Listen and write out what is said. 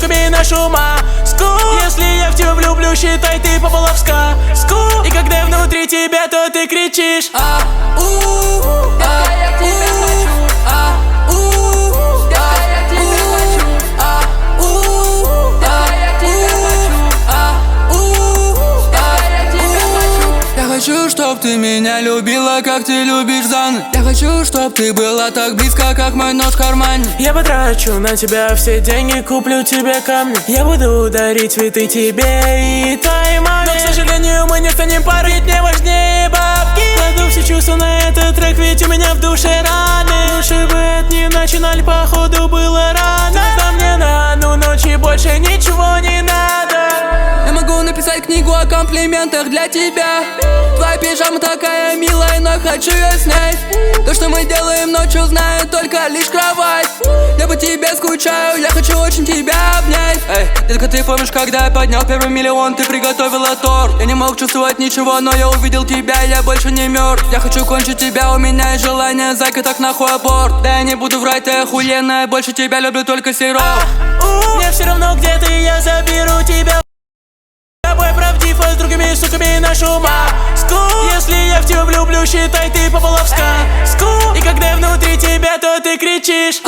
суками нашу маску. Если я в тебя влюблю, считай ты попала в сказку. И когда я внутри тебя, то ты кричишь Я хочу, чтоб ты меня любила, как ты любишь Зан. Я хочу, чтоб ты была так близко, как мой нож в кармане. Я потрачу на тебя все деньги, куплю тебе камни. Я буду дарить цветы тебе и твоей маме. Но, к сожалению, мы не станем парой, ведь мне важнее бабки. Кладу все чувства на этот трек, ведь у меня в душе раны. Лучше бы это не начинали, походу было рано. Тогда мне на одну ночь и больше ничего не надо. Я могу написать книгу о комплиментах для тебя. Твоя пижама такая милая, но хочу ее снять. То, что мы делаем ночью, знает только лишь кровать. Я по тебе скучаю, я хочу очень тебя обнять. Эй, детка, ты помнишь, когда я поднял первый миллион, ты приготовила торт. Я не мог чувствовать ничего, но я увидел тебя, я больше не мертв. Я хочу кончить тебя, у меня есть желание, зайка, так нахуй аборт. Да я не буду врать, ты охуенная, больше тебя люблю только сироп. Мне все равно, где ты, я заберу тебя. Тобой правдив, а с другими суками нашу маску. Если я в тебя влюблю, считай ты попала в сказку. И когда я внутри тебя, то ты кричишь